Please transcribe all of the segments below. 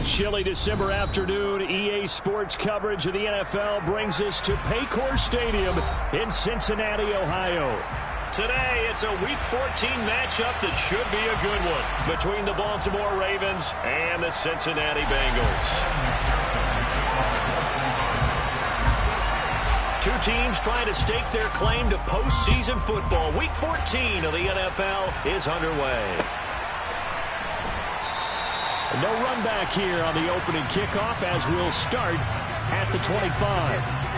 A chilly December afternoon, EA Sports coverage of the NFL brings us to Paycor Stadium in Cincinnati, Ohio. Today, it's a Week 14 matchup that should be a good one between the Baltimore Ravens and the Cincinnati Bengals. Two teams trying to stake their claim to postseason football. Week 14 of the NFL is underway. No run back here on the opening kickoff as we'll start at the 25.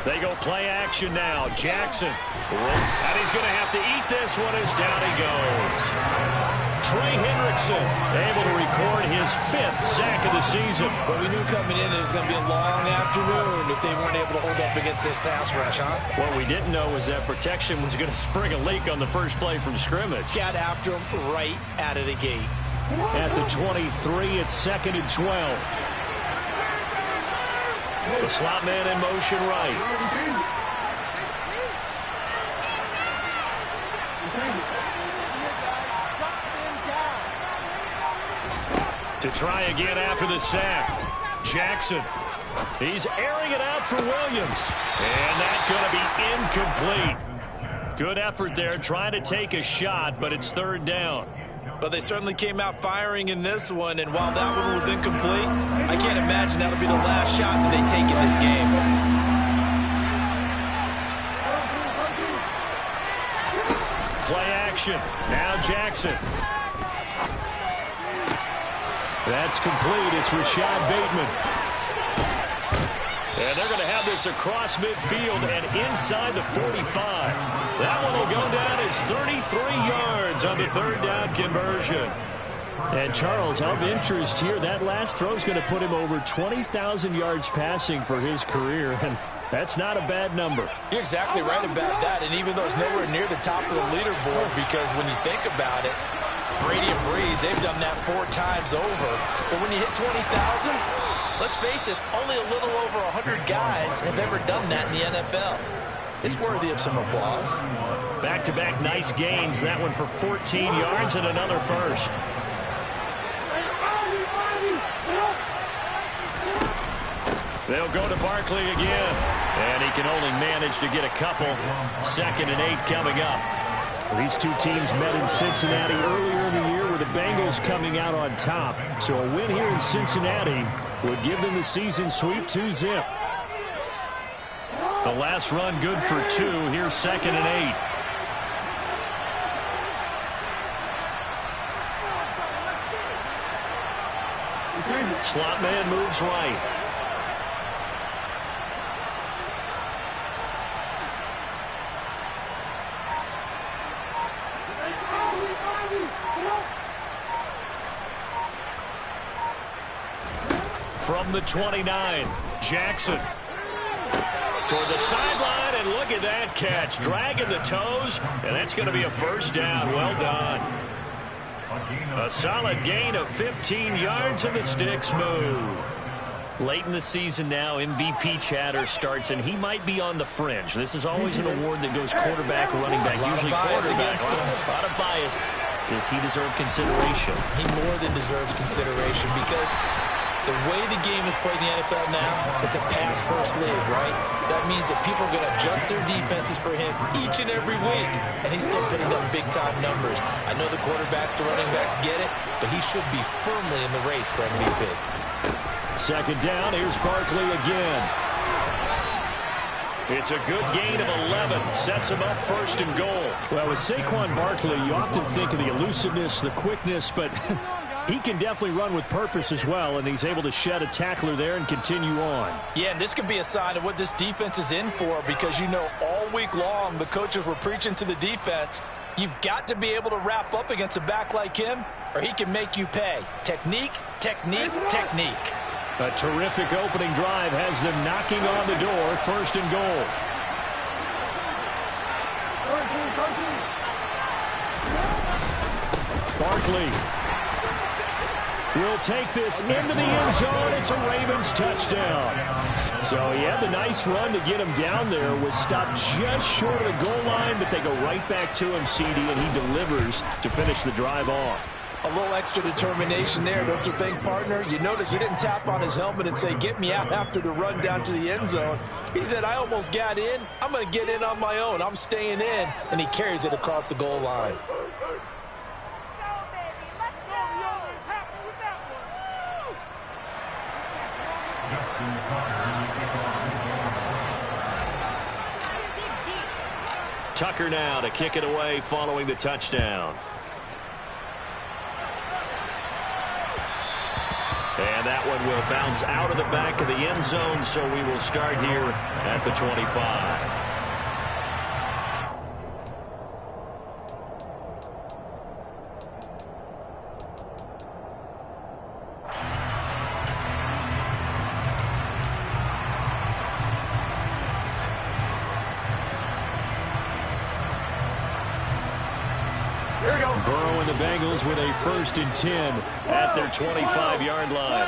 They go play action now. Jackson. And he's going to have to eat this one as down he goes. Trey Hendrickson able to record his 5th sack of the season. Well, we knew coming in it was going to be a long afternoon if they weren't able to hold up against this pass rush, huh? What we didn't know was that protection was going to spring a leak on the first play from scrimmage. Got after him right out of the gate. At the 23, it's 2nd and 12. The slot man in motion right. To try again after the sack. Jackson. He's airing it out for Williams. And that's going to be incomplete. Good effort there trying to take a shot, but it's 3rd down. But they certainly came out firing in this one, and while that one was incomplete, I can't imagine that'll be the last shot that they take in this game. Play action. Now Jackson. That's complete. It's Rashad Bateman. And they're going to have this across midfield and inside the 45. That one will go down as 33 yards on the 3rd down conversion. And Charles, of interest here, that last throw is going to put him over 20,000 yards passing for his career. And that's not a bad number. You're exactly right about that. And even though it's nowhere near the top of the leaderboard, because when you think about it, Brady and Breeze, they've done that 4 times over. But when you hit 20,000, let's face it, only a little over 100 guys have ever done that in the NFL. It's worthy of some applause. Back-to-back nice gains. That one for 14 yards and another first. They'll go to Barkley again. And he can only manage to get a couple. 2nd and 8 coming up. These two teams met in Cincinnati earlier in the year with the Bengals coming out on top. So a win here in Cincinnati would give them the season sweep 2-zip. The last run good for 2. Here's 2nd and 8. Slot man moves right. From the 29, Jackson. Toward the sideline, and look at that catch. Dragging the toes, and that's going to be a 1st down. Well done. A solid gain of 15 yards, and the sticks move. Late in the season now, MVP chatter starts, and he might be on the fringe. This is always an award that goes quarterback or running back, usually quarterback. A lot of bias. Does he deserve consideration? He more than deserves consideration because the way the game is played in the NFL now, it's a pass-first league, right? So that means that people are going to adjust their defenses for him each and every week, and he's still putting up big-time numbers. I know the quarterbacks, the running backs get it, but he should be firmly in the race for MVP. 2nd down, here's Barkley again. It's a good gain of 11. Sets him up 1st and goal. Well, with Saquon Barkley, you often think of the elusiveness, the quickness, but He can definitely run with purpose as well, and he's able to shed a tackler there and continue on. Yeah, and this could be a sign of what this defense is in for, because you know all week long the coaches were preaching to the defense, you've got to be able to wrap up against a back like him, or he can make you pay. Technique, technique, technique. A terrific opening drive has them knocking on the door, 1st and goal. Barkley will take this into the end zone. It's a Ravens touchdown. So he had the nice run to get him down there. Was stopped just short of the goal line, but they go right back to him, CD, and he delivers to finish the drive off. A little extra determination there, don't you think, partner? You notice he didn't tap on his helmet and say, get me out after the run down to the end zone. He said, I almost got in. I'm going to get in on my own. I'm staying in. And he carries it across the goal line. Tucker now to kick it away following the touchdown. And that one will bounce out of the back of the end zone, so we will start here at the 25. Burrow and the Bengals with a 1st and 10 at their 25-yard line.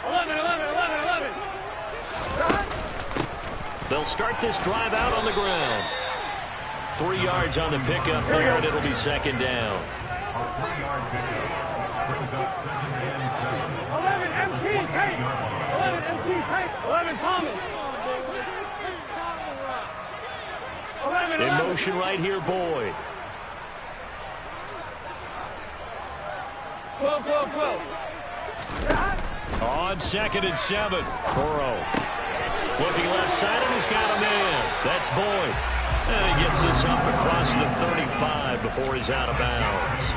11. They'll start this drive out on the ground. 3 yards on the pickup there, and it'll be 2nd down. 11 MT tape. 11 MT tape. 11 Thomas. In motion right here, Boyd. 12. On 2nd and 7. Burrow looking left side, and he's got a man. That's Boyd. And he gets this up across the 35 before he's out of bounds.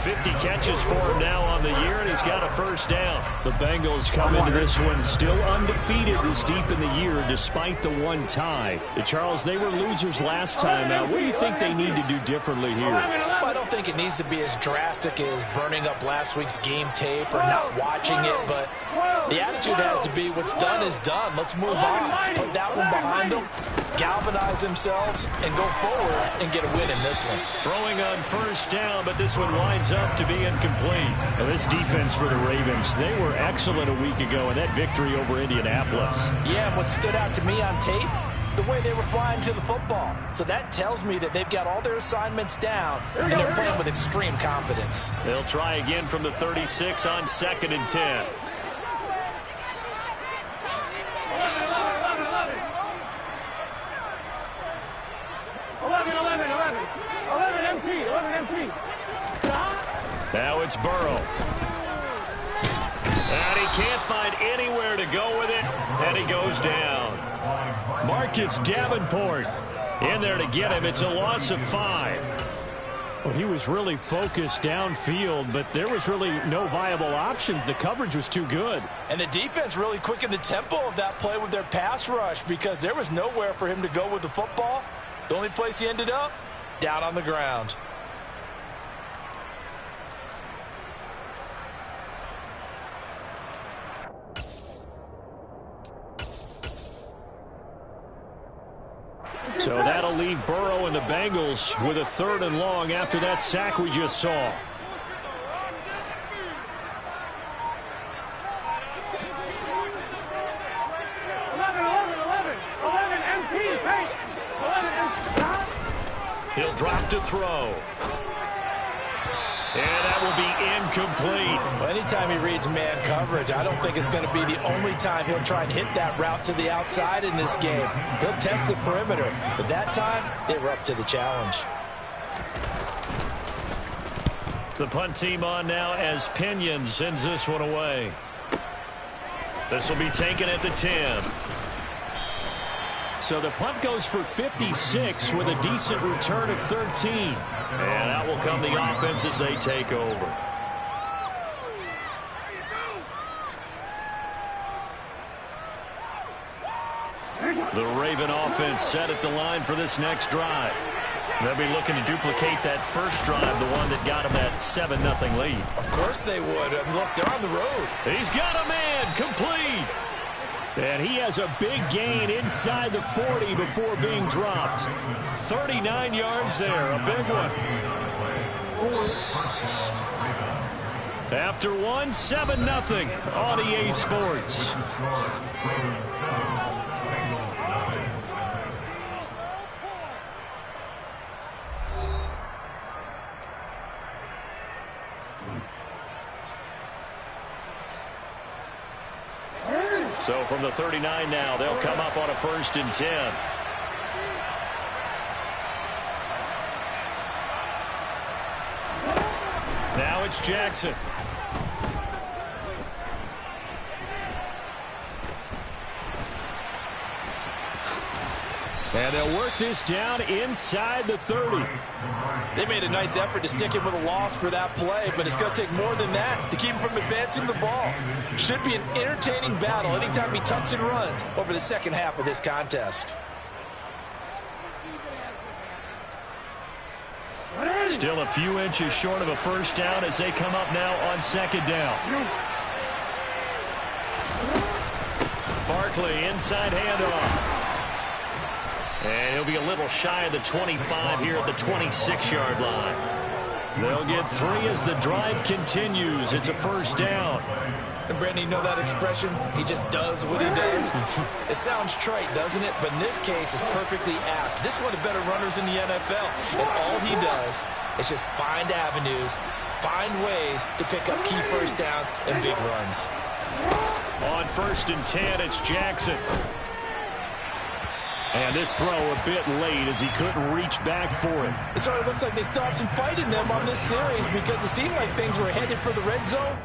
50 catches for him now on the year, and he's got a 1st down. The Bengals come into this one still undefeated this deep in the year despite the 1 tie. Charles, they were losers last time. Now, what do you think they need to do differently here? Well, I don't think it needs to be as drastic as burning up last week's game tape or not watching it, but the attitude has to be what's done is done. Let's move on. Put that one behind them, galvanize themselves, and go forward and get a win in this one. Throwing on 1st down, but this one winds up to be incomplete. Now, this defense for the Ravens, they were excellent a week ago in that victory over Indianapolis. Yeah, and what stood out to me on tape, the way they were flying to the football. So that tells me that they've got all their assignments down, and they're playing with extreme confidence. They'll try again from the 36 on 2nd and 10. 11 MT. Now it's Burrow. And he can't find anywhere to go with it, and he goes down. Marcus Davenport in there to get him. It's a loss of 5. Well, he was really focused downfield, but there was really no viable options. The coverage was too good. And the defense really quickened the tempo of that play with their pass rush, because there was nowhere for him to go with the football. The only place he ended up, down on the ground. So that'll leave Burrow and the Bengals with a 3rd and long after that sack we just saw. He'll drop to throw. And that will be incomplete. Well, anytime he reads man coverage, I don't think it's going to be the only time he'll try and hit that route to the outside in this game. He'll test the perimeter, but that time, they were up to the challenge. The punt team on now as Pinion sends this one away. This will be taken at the 10. So the punt goes for 56 with a decent return of 13. And out will come the offense as they take over. The Raven offense set at the line for this next drive. They'll be looking to duplicate that first drive, the one that got them that 7-0 lead. Of course they would. Look, they're on the road. He's got a man complete. And he has a big gain inside the 40 before being dropped. 39 yards there, a big one. After one, 7-0 on EA Sports. So from the 39 now, they'll come up on a 1st and 10. Now it's Jackson. And they'll work this down inside the 30. They made a nice effort to stick him with a loss for that play, but it's going to take more than that to keep him from advancing the ball. Should be an entertaining battle anytime he tucks and runs over the second half of this contest. Still a few inches short of a 1st down as they come up now on 2nd down. Barkley inside handoff. And he'll be a little shy of the 25 here at the 26-yard line. They'll get 3 as the drive continues. It's a 1st down. And Brandon, you know that expression? He just does what he does. It sounds trite, doesn't it? But in this case, it's perfectly apt. This is one of the better runners in the NFL. And all he does is just find avenues, find ways to pick up key 1st downs and big runs. On 1st and 10, it's Jackson. And this throw a bit late as he couldn't reach back for it. It sort of looks like they still have some fight in them on this series because it seemed like things were headed for the red zone.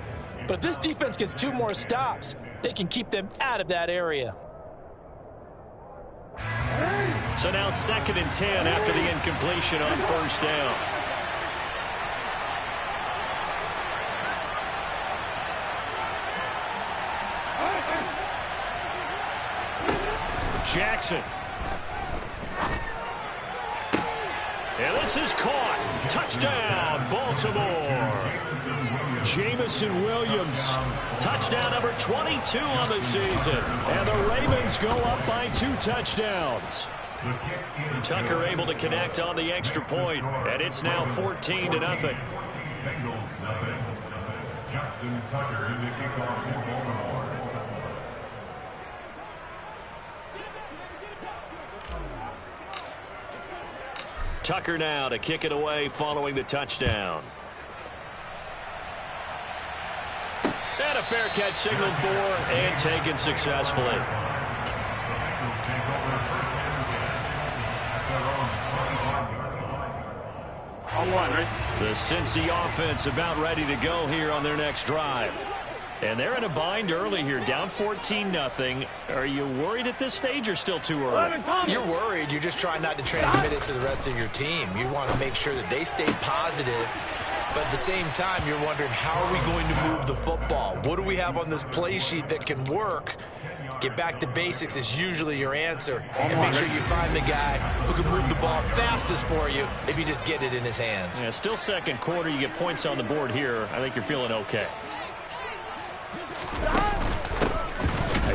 But if this defense gets 2 more stops, they can keep them out of that area. So now 2nd and 10 after the incompletion on 1st down. Jackson. And this is caught. Touchdown, Baltimore. Jamison Williams. Touchdown number 22 on the season. And the Ravens go up by 2 touchdowns. Tucker able to connect on the extra point, and it's now 14-0. Bengals nothing. Justin Tucker in the kickoff for Baltimore. Tucker now to kick it away following the touchdown. And a fair catch signaled for and taken successfully. On 1, right? The Cincy offense about ready to go here on their next drive. And they're in a bind early here, down 14-0. Are you worried at this stage or still too early? You're worried. You're just trying not to transmit it to the rest of your team. You want to make sure that they stay positive. But at the same time, you're wondering, how are we going to move the football? What do we have on this play sheet that can work? Get back to basics is usually your answer. And make sure you find the guy who can move the ball fastest for you if you just get it in his hands. Yeah, still 2nd quarter. You get points on the board here. I think you're feeling okay.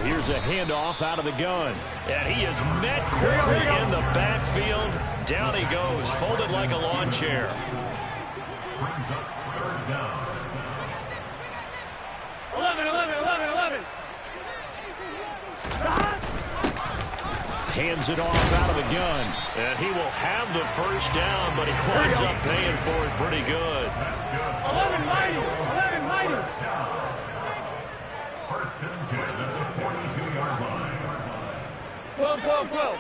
Here's a handoff out of the gun. And he is met quickly in the backfield. Down he goes, folded like a lawn chair. Brings up 3rd down. 11. Hands it off out of the gun. And he will have the 1st down, but he winds up paying for it pretty good. 11 mighty. 1st and 10 at the 42-yard line. 12.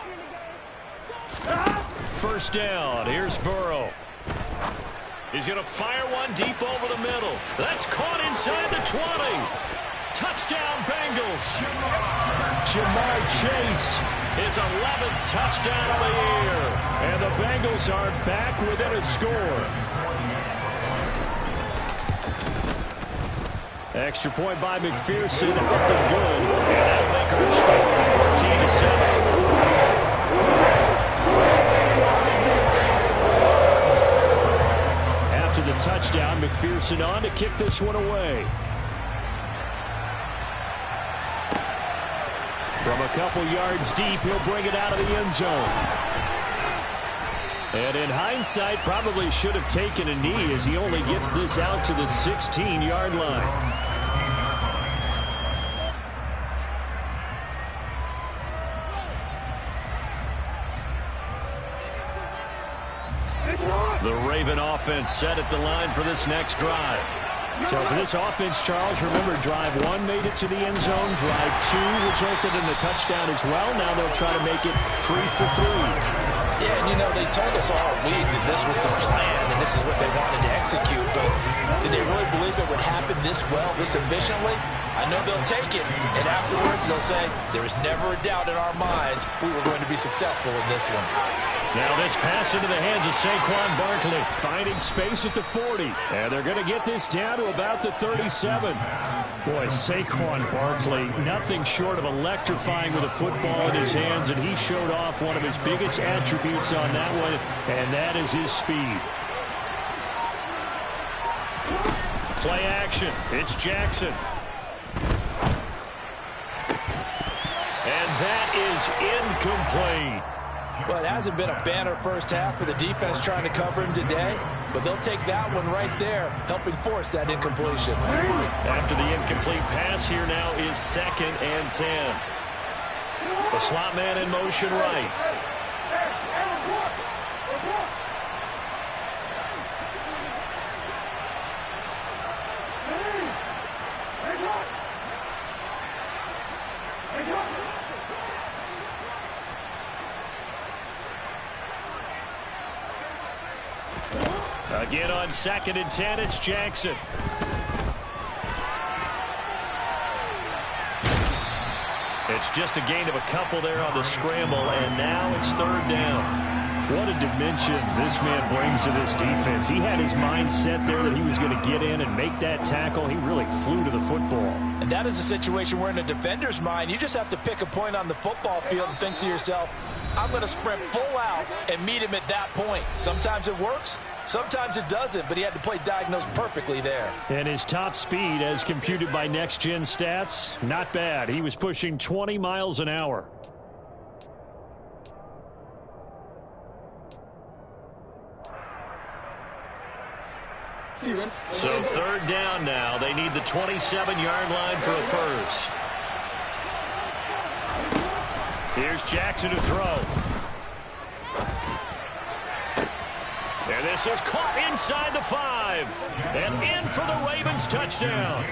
1st down. Here's Burrow. He's going to fire one deep over the middle. That's caught inside the 20. Touchdown, Bengals. Jamar Chase. His 11th touchdown of the year. And the Bengals are back within a score. Extra point by McPherson, up and good. And that'll make our score 14-7. After the touchdown, McPherson on to kick this one away. From a couple yards deep, he'll bring it out of the end zone. And in hindsight, probably should have taken a knee as he only gets this out to the 16-yard line. The Raven offense set at the line for this next drive. So for this offense, Charles, remember drive 1 made it to the end zone. Drive 2 resulted in a touchdown as well. Now they'll try to make it 3 for 3. Yeah, and you know, they told us all week that this was the plan and this is what they wanted to execute, but did they really believe it would happen this well, this efficiently? I know they'll take it, and afterwards they'll say, there was never a doubt in our minds we were going to be successful in this one. Now this pass into the hands of Saquon Barkley, finding space at the 40, and they're going to get this down to about the 37. Boy, Saquon Barkley, nothing short of electrifying with a football in his hands, and he showed off one of his biggest attributes on that one, and that is his speed. Play action. It's Jackson. And that is incomplete. Well, it hasn't been a banner first half for the defense trying to cover him today, but they'll take that one right there, helping force that incompletion. After the incomplete pass, here now is 2nd and 10. The slot man in motion right. Again on 2nd and 10, it's Jackson. It's just a gain of a couple there on the scramble, and now it's 3rd down. What a dimension this man brings to this defense. He had his mind set there that he was going to get in and make that tackle. He really flew to the football. And that is a situation where in a defender's mind, you just have to pick a point on the football field and think to yourself, I'm going to sprint full out and meet him at that point. Sometimes it works. Sometimes it doesn't, but he had to play diagnose perfectly there. And his top speed, as computed by Next Gen Stats, not bad. He was pushing 20 miles an hour. So 3rd down now. They need the 27-yard line for a first. Here's Jackson to throw. And this is caught inside the 5. And in for the Ravens touchdown.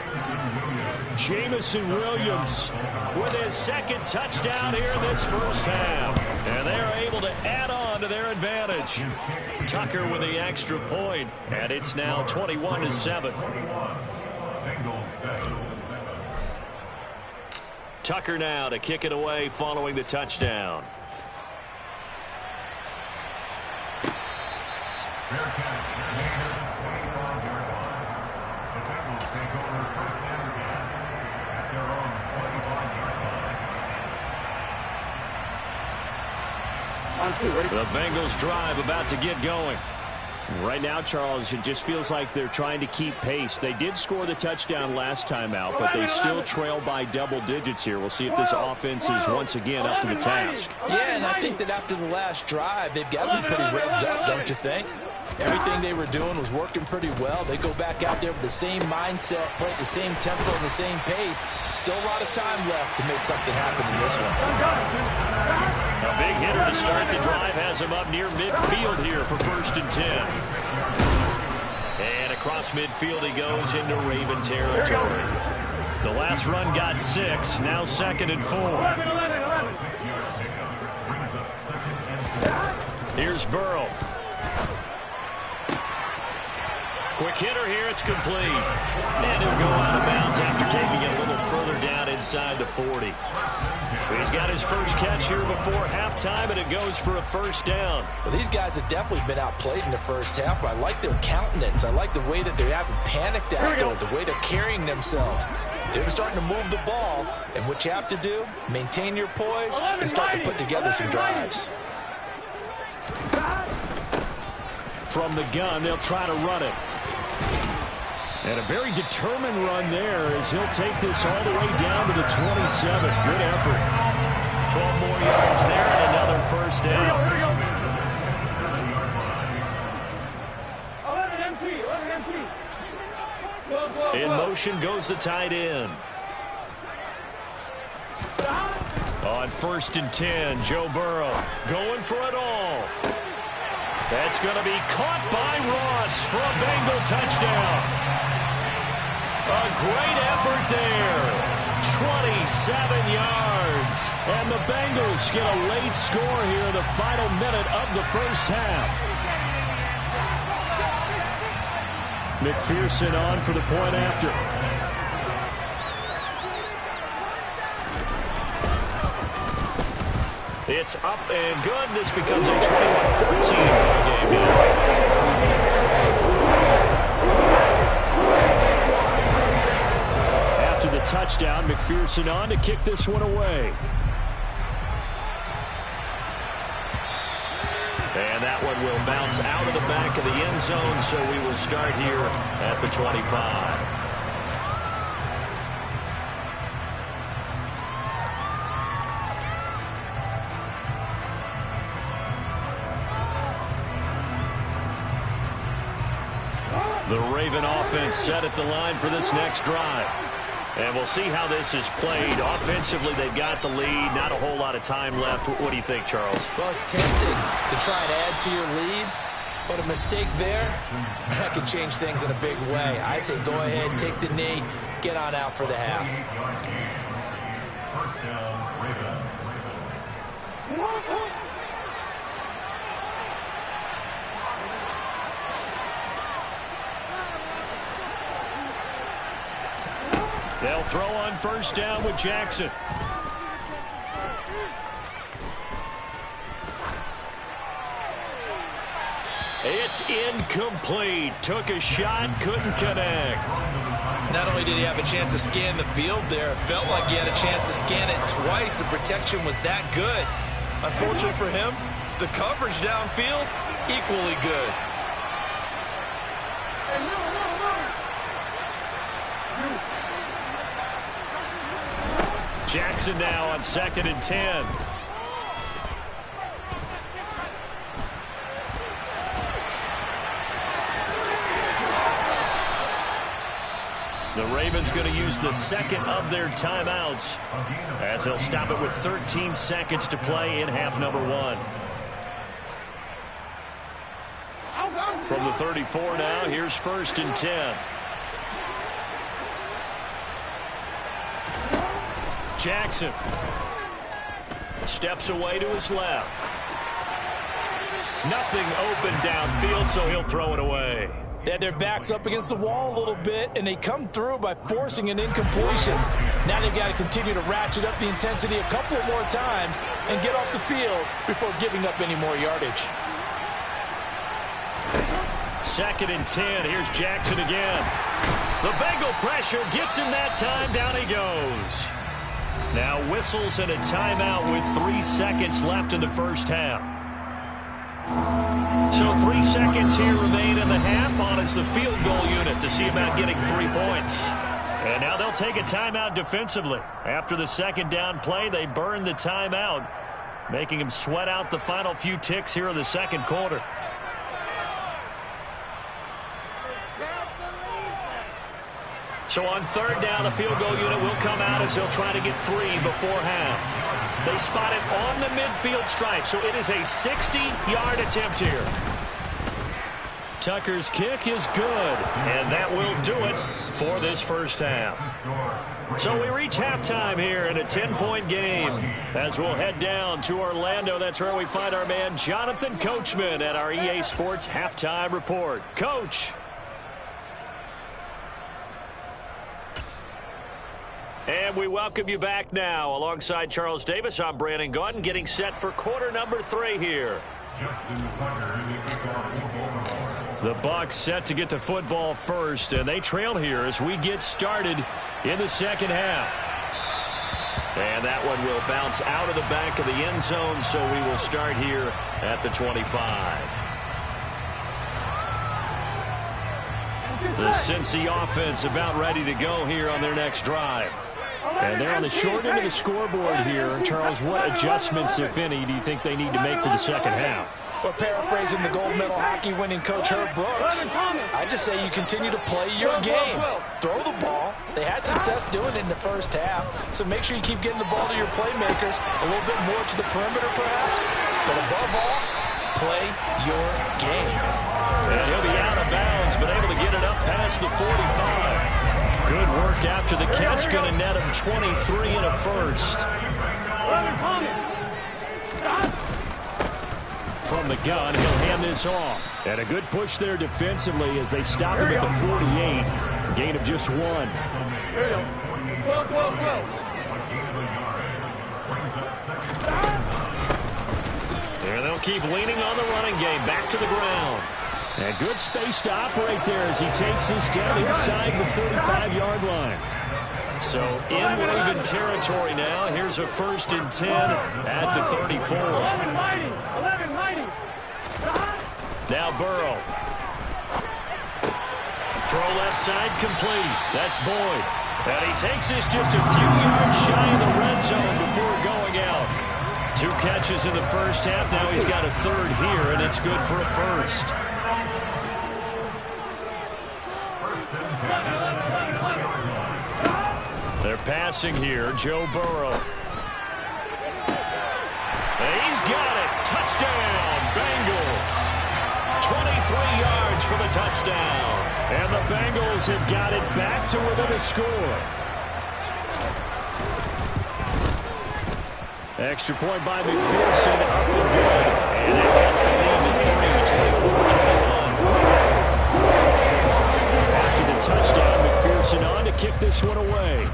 Jamison Williams with his 2nd touchdown here in this first half. And they're able to add on to their advantage. Tucker with the extra point. And it's now 21-7. Tucker now to kick it away following the touchdown. The Bengals drive about to get going. Right now, Charles, it just feels like they're trying to keep pace. They did score the touchdown last time out, but they still trail by double digits here. We'll see if this offense is once again up to the task. Yeah, and I think that after the last drive, they've got to be pretty revved up, don't you think? Everything they were doing was working pretty well. They go back out there with the same mindset, play at the same tempo and the same pace. Still a lot of time left to make something happen in this one. A big hitter to start the drive has him up near midfield here for 1st and 10. And across midfield he goes into Raven territory. The last run got 6, now 2nd and 4. Here's Burrow. Quick hitter here. It's complete. And he'll go out of bounds after taking it a little further down inside the 40. He's got his first catch here before halftime, and it goes for a first down. Well, these guys have definitely been outplayed in the first half, but I like their countenance. I like the way that they haven't panicked out there, the way they're carrying themselves. They're starting to move the ball, and what you have to do, maintain your poise and start to put together some drives. From the gun, they'll try to run it. And a very determined run there as he'll take this all the way down to the 27. Good effort. 12 more yards there and another first down. 11 MT. In motion goes the tight end. On 1st and 10, Joe Burrow going for it all. That's going to be caught by Ross for a Bengal touchdown. A great effort there. 27 yards. And the Bengals get a late score here in the final minute of the first half. McPherson on for the point after. It's up and good. This becomes a 21-14 game now. After the touchdown, McPherson on to kick this one away. And that one will bounce out of the back of the end zone, so we will start here at the 25. The Raven offense set at the line for this next drive. And we'll see how this is played. Offensively, they've got the lead. Not a whole lot of time left. What do you think, Charles? Well, it's tempting to try and add to your lead, but a mistake there, that could change things in a big way. I say go ahead, take the knee, get on out for the half. First down, Raven. They'll throw on first down with Jackson. It's incomplete. Took a shot, couldn't connect. Not only did he have a chance to scan the field there, it felt like he had a chance to scan it twice. The protection was that good. Unfortunately for him, the coverage downfield, equally good. Jackson now on 2nd and 10. The Ravens going to use the second of their timeouts as they'll stop it with 13 seconds to play in half number 1. From the 34 now, here's 1st and 10. Jackson steps away to his left. Nothing open downfield, so he'll throw it away. They had their backs up against the wall a little bit, and they come through by forcing an incompletion. Now they've got to continue to ratchet up the intensity a couple more times and get off the field before giving up any more yardage. 2nd and 10. Here's Jackson again. The Bengal pressure gets him that time. Down he goes. Now whistles and a timeout with 3 seconds left in the first half. So 3 seconds here remain in the half. On is the field goal unit to see about getting 3 points. And now they'll take a timeout defensively. After the second down play, they burn the timeout, making them sweat out the final few ticks here in the second quarter. So on 3rd down, the field goal unit will come out as they'll try to get 3 before half. They spot it on the midfield stripe, so it is a 60-yard attempt here. Tucker's kick is good, and that will do it for this first half. So we reach halftime here in a 10-point game as we'll head down to Orlando. That's where we find our man Jonathan Coachman at our EA Sports Halftime Report. Coach. And we welcome you back now. Alongside Charles Davis, I'm Brandon Gaudin, getting set for quarter number 3 here. The Bucs set to get the football first, and they trail here as we get started in the second half. And that one will bounce out of the back of the end zone, so we will start here at the 25. The Cincy offense about ready to go here on their next drive. And they're on the short end of the scoreboard here. Charles, what adjustments, if any, do you think they need to make for the second half? Well, paraphrasing the gold medal hockey winning coach Herb Brooks, I just say you continue to play your game. Throw the ball. They had success doing it in the first half, so make sure you keep getting the ball to your playmakers, a little bit more to the perimeter perhaps, but above all, play your game. And he'll be out of bounds, but able to get it up past the 45. Good work after the catch, going to net him 23 and a first. From the gun, he'll hand this off. And a good push there defensively as they stop him at the 48. Gain of just 1. And they'll keep leaning on the running game. Back to the ground. And good space to operate there as he takes this down inside the 35-yard line. So in Raven territory now. Here's a 1st and 10 at the 34. Now Burrow. Throw left side complete. That's Boyd. And he takes this just a few yards shy of the red zone before going out. 2 catches in the first half. Now he's got a 3rd here, and it's good for a 1st. They're passing here. Joe Burrow. And he's got it. Touchdown, Bengals. 23 yards for the touchdown. And the Bengals have got it back to within a score. Extra point by McPherson. Up and good. And it gets the lead to 24-21. After the touchdown, McPherson on to kick this one away.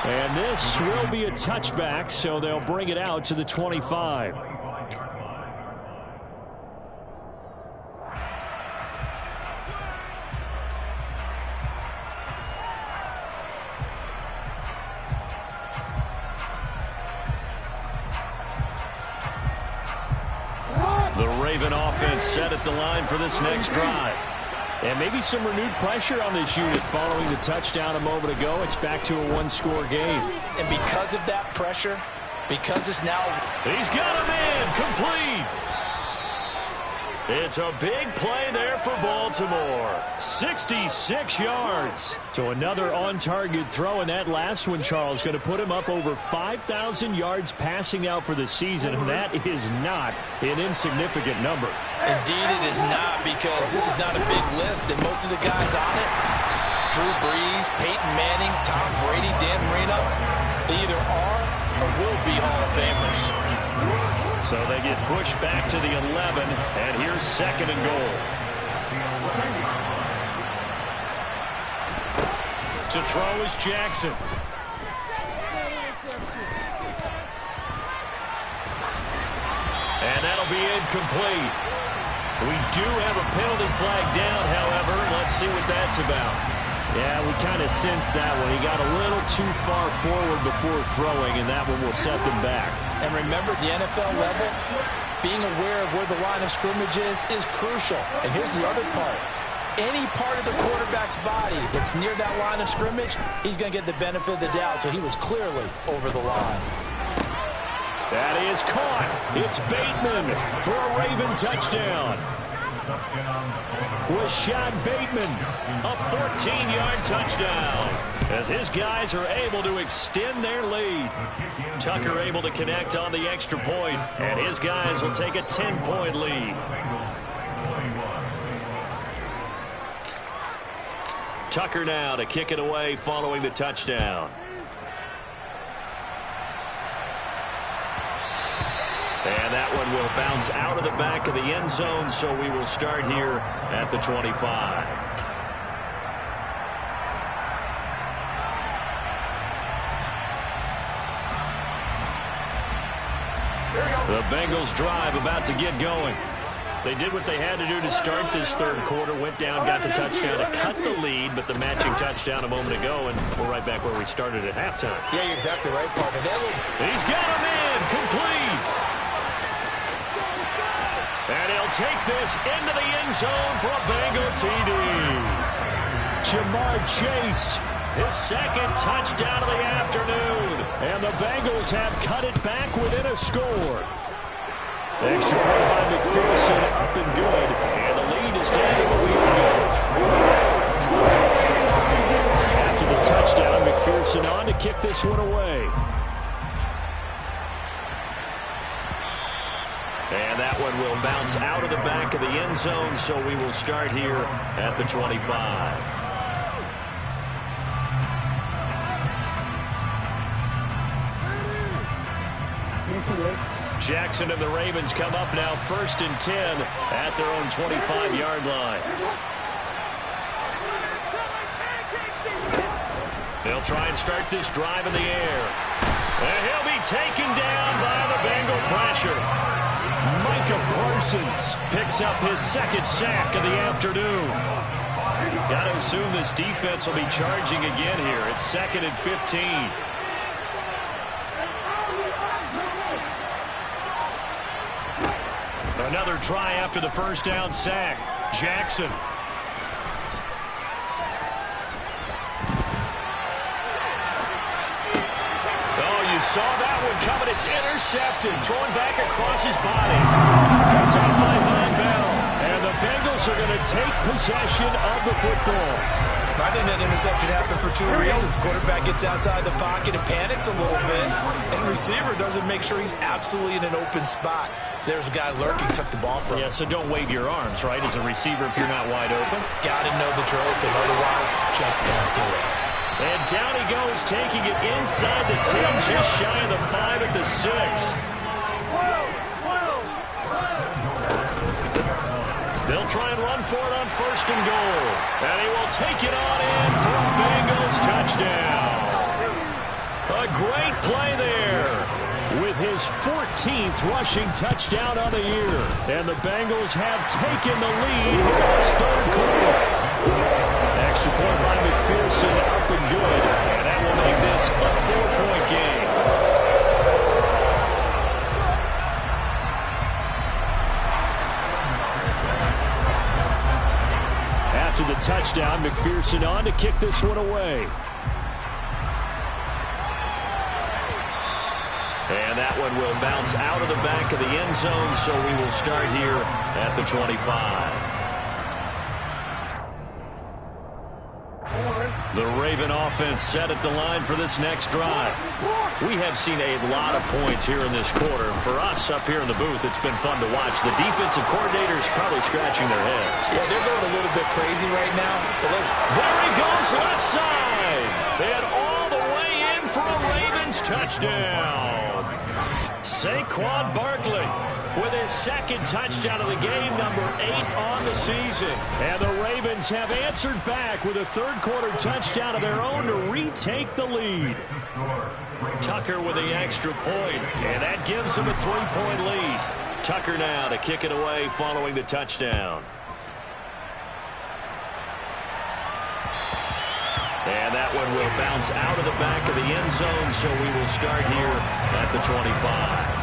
And this will be a touchback, so they'll bring it out to the 25. The Raven offense set at the line for this next drive. And maybe some renewed pressure on this unit following the touchdown a moment ago. It's back to a 1-score game. And because of that pressure, because it's now... He's got him in. Complete. It's a big play there for Baltimore. 66 yards. So another on-target throw, and that last one, Charles, going to put him up over 5,000 yards passing out for the season, and that is not an insignificant number. Indeed it is not, because this is not a big list, and most of the guys on it, Drew Brees, Peyton Manning, Tom Brady, Dan Marino, they either are or will be Hall of Famers. So they get pushed back to the 11, and here's 2nd and goal. To throw is Jackson. And that'll be incomplete. We do have a penalty flag down, however. Let's see what that's about. Yeah, we kind of sensed that one. He got a little too far forward before throwing, and that one will set them back. And remember, the NFL level, being aware of where the line of scrimmage is crucial. And here's the other part. Any part of the quarterback's body that's near that line of scrimmage, he's going to get the benefit of the doubt. So he was clearly over the line. That is caught. It's Bateman for a Raven touchdown. Rashad Bateman, a 14-yard touchdown, as his guys are able to extend their lead. Tucker able to connect on the extra point, and his guys will take a 10-point lead. Tucker now to kick it away following the touchdown. And that one will bounce out of the back of the end zone, so we will start here at the 25. The Bengals drive about to get going. They did what they had to do to start this third quarter. Went down, got the touchdown to cut the lead, but the matching touchdown a moment ago, and we're right back where we started at halftime. Yeah, you're exactly right, partner. He's got him in, complete. And he'll take this into the end zone for a Bengal TD. Jamar Chase, his second touchdown of the afternoon. And the Bengals have cut it back within a score. Extra point by McPherson, up and good. And the lead is down to a field goal. After the touchdown, McPherson on to kick this one away. And that one will bounce out of the back of the end zone, so we will start here at the 25. Jackson and the Ravens come up now 1st and 10 at their own 25-yard line. They'll try and start this drive in the air. And he'll be taken down by the Bengal pressure. Micah Parsons picks up his second sack of the afternoon. Got to assume this defense will be charging again here. It's 2nd and 15. Another try after the first down sack. Jackson. Oh, you saw that one coming. It's intercepted. Thrown back across his body. Picked up by Von Bell. And the Bengals are going to take possession of the football. I think that interception happened for two reasons. Quarterback gets outside the pocket and panics a little bit, and receiver doesn't make sure he's absolutely in an open spot. So there's a guy lurking, took the ball from him. Yeah, so don't wave your arms, right, as a receiver if you're not wide open. Got to know that you're open, otherwise just don't do it. And down he goes, taking it inside the 10, just shy of the 5 at the 6. They'll try and run for it on 1st and goal. And he will take it on in for a Bengals touchdown. A great play there with his 14th rushing touchdown on the year. And the Bengals have taken the lead in this third quarter. Extra point by McPherson, up and good. And that will make this a 4-point game. After the touchdown, McPherson on to kick this one away. And that one will bounce out of the back of the end zone, so we will start here at the 25. The Raven offense set at the line for this next drive. We have seen a lot of points here in this quarter. For us up here in the booth, it's been fun to watch. The defensive coordinators probably scratching their heads. Yeah, they're going a little bit crazy right now. But there he goes, left side. And all the way in for a Ravens touchdown. Saquon Barkley with his second touchdown of the game, number 8 on the season. And the Ravens have answered back with a third-quarter touchdown of their own to retake the lead. Tucker with the extra point, and that gives him a 3-point lead. Tucker now to kick it away following the touchdown. And that one will bounce out of the back of the end zone, so we will start here at the 25.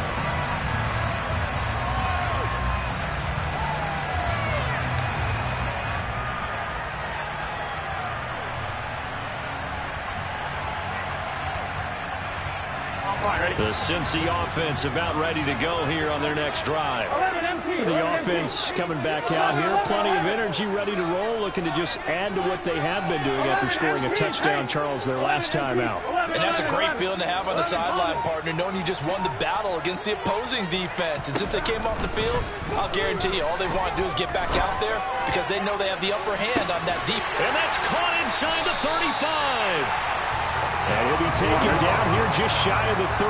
The Cincy offense about ready to go here on their next drive. The offense coming back out here. Plenty of energy, ready to roll, looking to just add to what they have been doing after scoring a touchdown, Charles, their last time out. And that's a great feeling to have on the sideline, partner, knowing you just won the battle against the opposing defense. And since they came off the field, I'll guarantee you all they want to do is get back out there because they know they have the upper hand on that deep. And that's caught inside the 35. And he'll be taken down here just shy of the 30.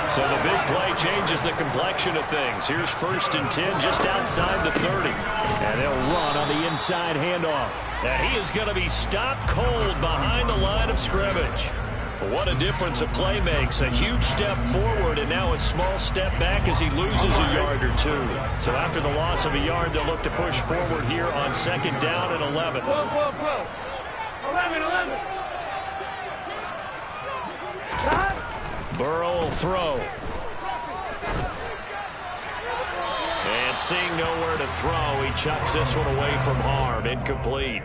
So the big play changes the complexion of things. Here's 1st and 10 just outside the 30. And they'll run on the inside handoff. And he is going to be stopped cold behind the line of scrimmage. What a difference a play makes. A huge step forward and now a small step back as he loses a yard or two. So after the loss of a yard, they'll look to push forward here on 2nd down and 11. 11. Burrow will throw. And seeing nowhere to throw, he chucks this one away from harm. Incomplete.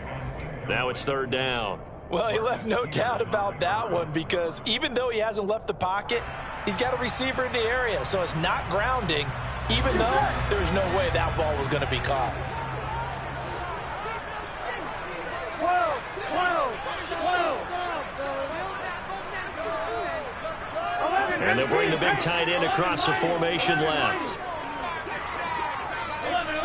Now it's 3rd down. Well, he left no doubt about that one because even though he hasn't left the pocket, he's got a receiver in the area, so it's not grounding, even though there's no way that ball was going to be caught. 12. And they'll bring the big tight end across the formation left. 11.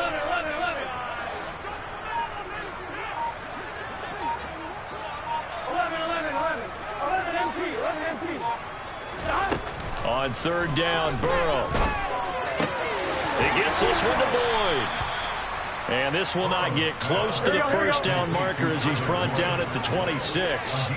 On 3rd down, Burrow. He gets this one to Boyd. And this will not get close to the 1st down marker as he's brought down at the 26.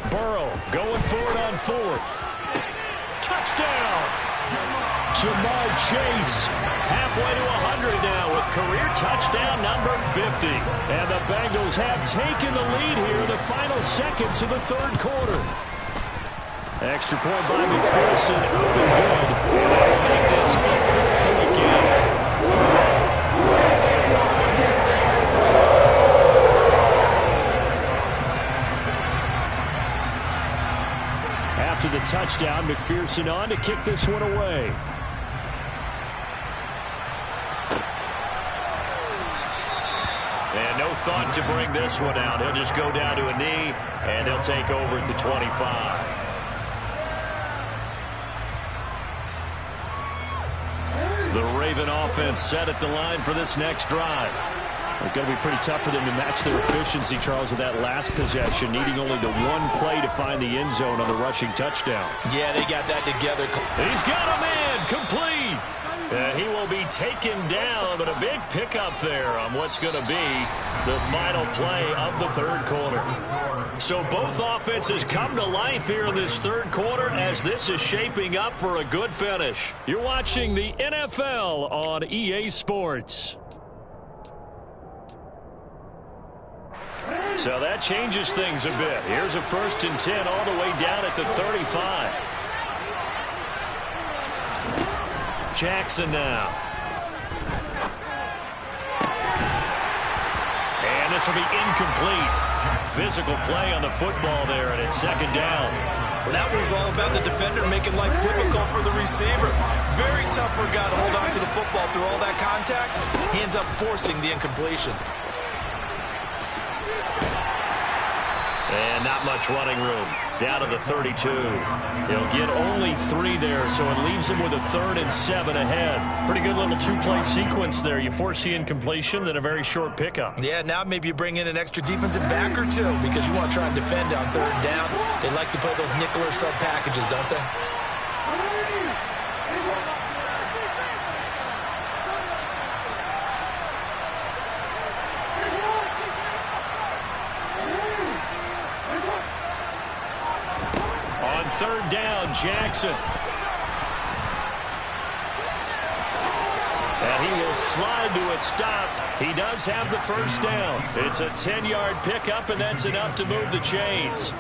Burrow going for it on 4th. Touchdown! Jamar Chase halfway to 100 now with career touchdown number 50. And the Bengals have taken the lead here in the final seconds of the 3rd quarter. Extra point by McPherson, up and good. And that will make this a 4-point game. After the touchdown, McPherson on to kick this one away. And no thought to bring this one out. He'll just go down to a knee, and they'll take over at the 25. The Raven offense set at the line for this next drive. It's going to be pretty tough for them to match their efficiency, Charles, with that last possession, needing only the one play to find the end zone on the rushing touchdown. Yeah, they got that together. He's got a man complete. He will be taken down, but a big pickup there on what's going to be the final play of the 3rd quarter. So both offenses come to life here in this 3rd quarter as this is shaping up for a good finish. You're watching the NFL on EA Sports. So that changes things a bit. Here's a 1st and 10 all the way down at the 35. Jackson now. And this will be incomplete. Physical play on the football there, and it's 2nd down. Well, that was all about the defender making life difficult for the receiver. Very tough for a guy to hold on to the football through all that contact. He ends up forcing the incompletion. And not much running room. Down to the 32. He'll get only 3 there, so it leaves him with a 3rd and 7 ahead. Pretty good little 2-play sequence there. You force the incompletion, then a very short pickup. Yeah, now maybe you bring in an extra defensive back or 2 because you want to try and defend on 3rd down. They like to play those nickel or sub packages, don't they? On 3rd down, Jackson. And he will slide to a stop. He does have the 1st down. It's a 10-yard pickup, and that's enough to move the chains.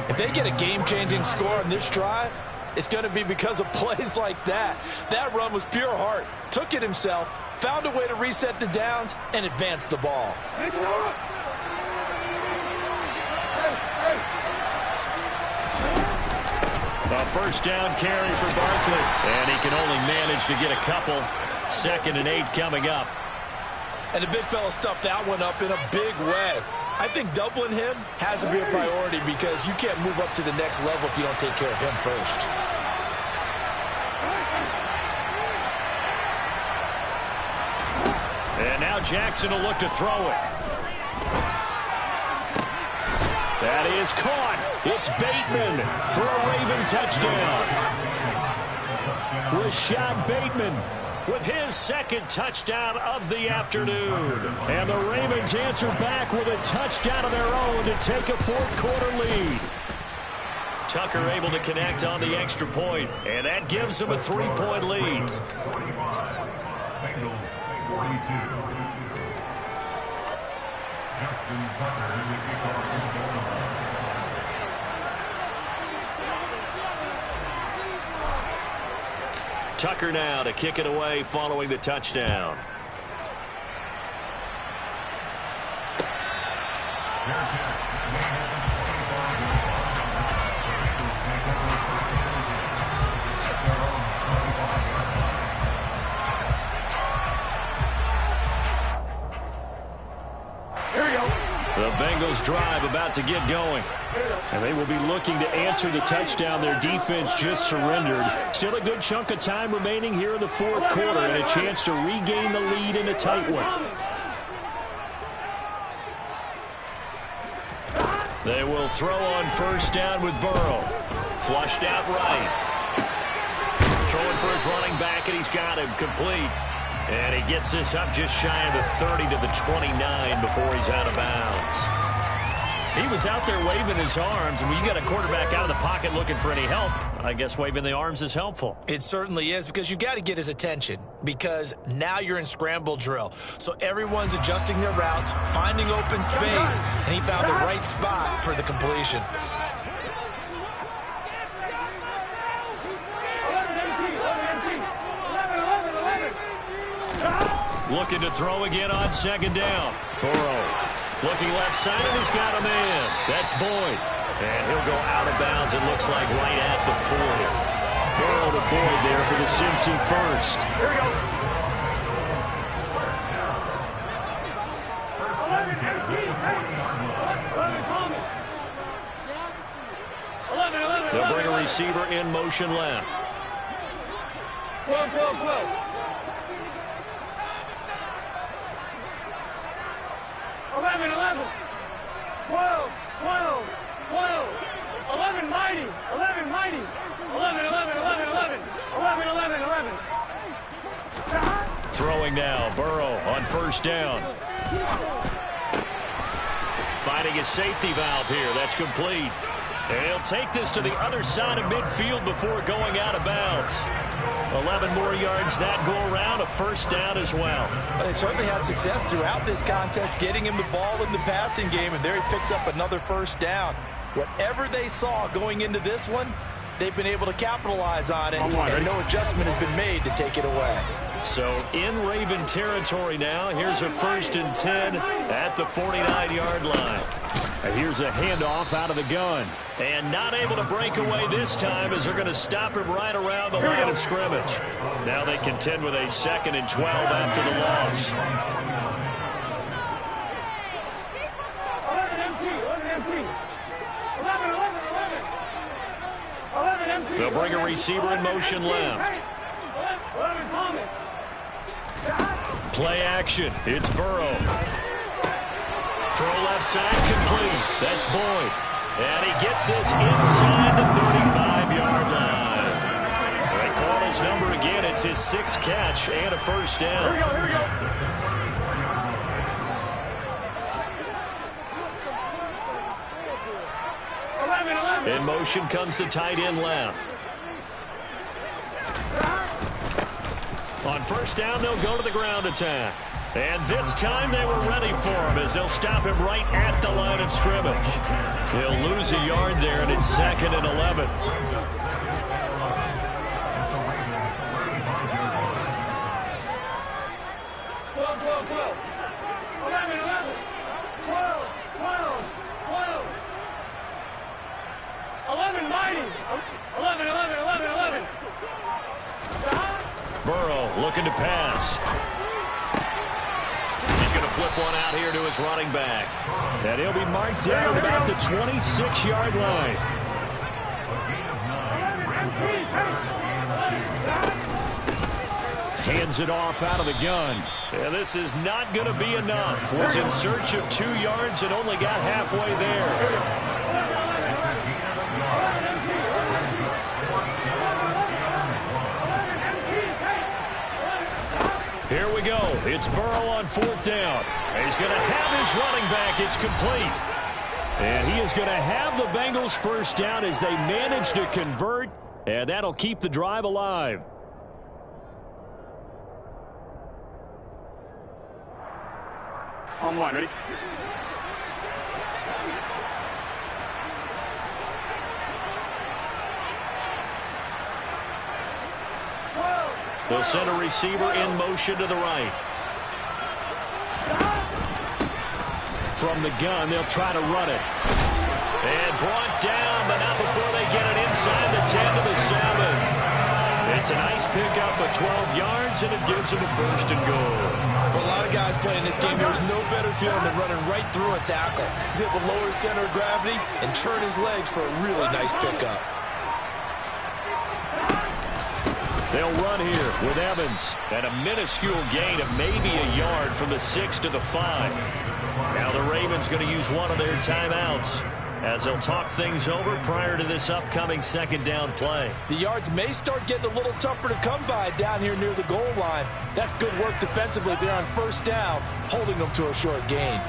If they get a game-changing score on this drive, it's going to be because of plays like that. That run was pure heart. Took it himself, found a way to reset the downs, and advance the ball. A 1st down carry for Barkley. And he can only manage to get a couple. 2nd and 8 coming up. And the big fella stuffed that one up in a big way. I think doubling him has to be a priority because you can't move up to the next level if you don't take care of him first. And now Jackson will look to throw it. That is caught. It's Bateman for a Raven touchdown. Rashad Bateman with his second touchdown of the afternoon. And the Ravens answer back with a touchdown of their own to take a fourth-quarter lead. Tucker able to connect on the extra point, and that gives him a 3-point lead. Bengals 42. Justin Tucker in the kickoff is going. Tucker now to kick it away following the touchdown. The Bengals drive about to get going. And they will be looking to answer the touchdown their defense just surrendered. Still a good chunk of time remaining here in the fourth quarter and a chance to regain the lead in a tight one. They will throw on first down with Burrow. Flushed out right. Throwing for his running back, and he's got him complete. And he gets this up just shy of the 30 to the 29 before he's out of bounds. He was out there waving his arms, and when you got a quarterback out of the pocket looking for any help, I guess waving the arms is helpful. It certainly is, because you've got to get his attention, because now you're in scramble drill. So everyone's adjusting their routes, finding open space, and he found the right spot for the completion. Looking to throw again on second down. Burrow looking left side, and he's got a man. That's Boyd. And he'll go out of bounds, it looks like, right at the 40. Burrow to Boyd there for the Cincy first. Here we go. 11, They'll bring a receiver in motion left. 12, 12, 12. 11, 11, 12, 12, 12, 11, mighty, 11, mighty, 11, 11, 11, 11, 11, 11, 11. Throwing now, Burrow on first down. Finding a safety valve here, that's complete. And he'll take this to the other side of midfield before going out of bounds. 11 more yards that go around, a first down as well. But they certainly had success throughout this contest, getting him the ball in the passing game, and there he picks up another first down. Whatever they saw going into this one, they've been able to capitalize on it, and no adjustment has been made to take it away. So in Raven territory now, here's a 1st and 10 at the 49-yard line. And here's a handoff out of the gun. And not able to break away this time as they're going to stop him right around the line of scrimmage. Now they contend with a 2nd and 12 after the loss. 11 empty. They'll bring a receiver in motion left. 11 Thomas. Play action. It's Burrow. Throw left side complete. That's Boyd. And he gets this inside the 35-yard line. They call his number again. It's his 6th catch and a first down. Here we go. In motion comes the tight end left. On first down, they'll go to the ground attack. And this time they were ready for him as they'll stop him right at the line of scrimmage. He'll lose a yard there, and it's 2nd and 11. Burrow looking to pass. He's going to flip one out here to his running back. And he'll be marked down at about the 26-yard line. Hands it off out of the gun. And this is not going to be enough. Was in search of 2 yards and only got halfway there. Here we go. It's Burrow on 4th down. He's going to have his running back. It's complete. And he is going to have the Bengals first down as they manage to convert. And that'll keep the drive alive. On one, ready? The center receiver in motion to the right. From the gun, they'll try to run it. And brought down, but not before they get it inside the 10 to the 7. It's a nice pickup of 12 yards, and it gives them a 1st and goal. For a lot of guys playing this game, there's no better feeling than running right through a tackle. He's able to lower his center of gravity and turn his legs for a really nice pickup. They'll run here with Evans at a minuscule gain of maybe a yard from the 6 to the 5. Now the Ravens going to use one of their timeouts as they'll talk things over prior to this upcoming 2nd down play. The yards may start getting a little tougher to come by down here near the goal line. That's good work defensively there on 1st down, holding them to a short gain.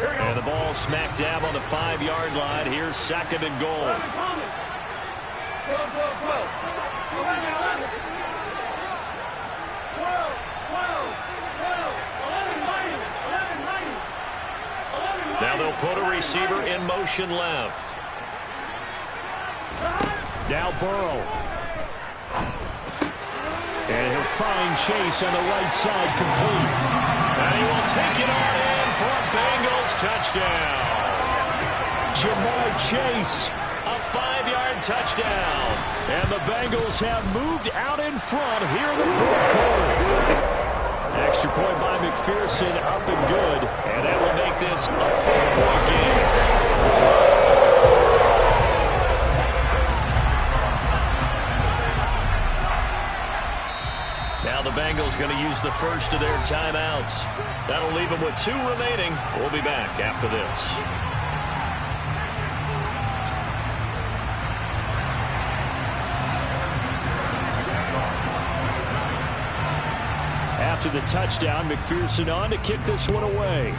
And the ball smack dab on the 5-yard line. Here's 2nd and goal. 11, now they'll put a receiver in motion left. Now Burrow. And he'll find Chase on the right side complete. And he will take it on in for a Bengals touchdown. Jamar Chase. A 5-yard touchdown. And the Bengals have moved out in front here in the 4th quarter. Extra point by McPherson, up and good. And that will make this a 4-point game. Now the Bengals going to use the first of their timeouts. That'll leave them with 2 remaining. We'll be back after this. After the touchdown, McPherson on to kick this one away.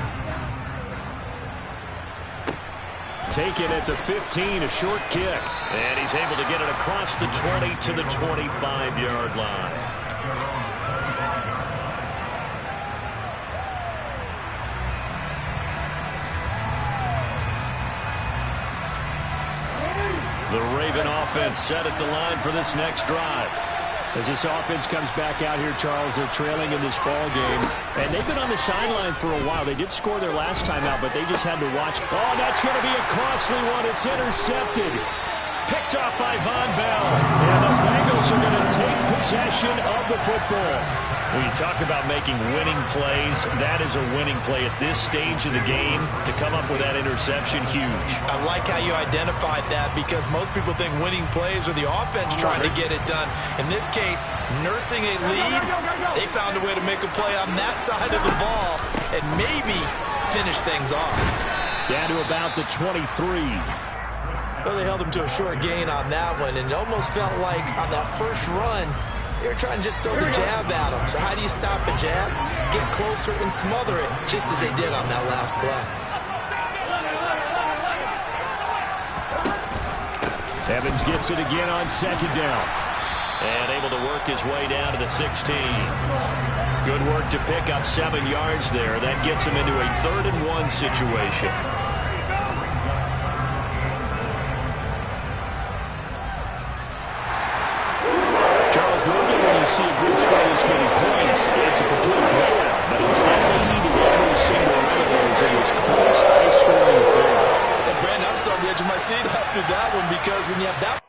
Taken at the 15, a short kick. And he's able to get it across the 20 to the 25-yard line. The Raven offense set at the line for this next drive. As this offense comes back out here, Charles, they're trailing in this ball game. And they've been on the sideline for a while. They did score their last time out, but they just had to watch. Oh, that's going to be a costly one. It's intercepted. Picked off by Von Bell. And the Bengals are going to take possession of the football. When you talk about making winning plays, that is a winning play at this stage of the game. To come up with that interception, huge. I like how you identified that because most people think winning plays are the offense trying to get it done. In this case, nursing a lead, they found a way to make a play on that side of the ball and maybe finish things off. Down to about the 23. Well, they held him to a short gain on that one, and it almost felt like on that first run, they were trying to just throw the jab at him. So how do you stop a jab? Get closer and smother it, just as they did on that last play. Evans gets it again on 2nd down. And able to work his way down to the 16. Good work to pick up 7 yards there. That gets him into a 3rd and 1 situation. See a group score this many points, it's a complete blowout. But instead, they need to get every single one of those in this close, high-scoring affair. Well, Brandon, I'm still on the edge of my seat after that one because when you have that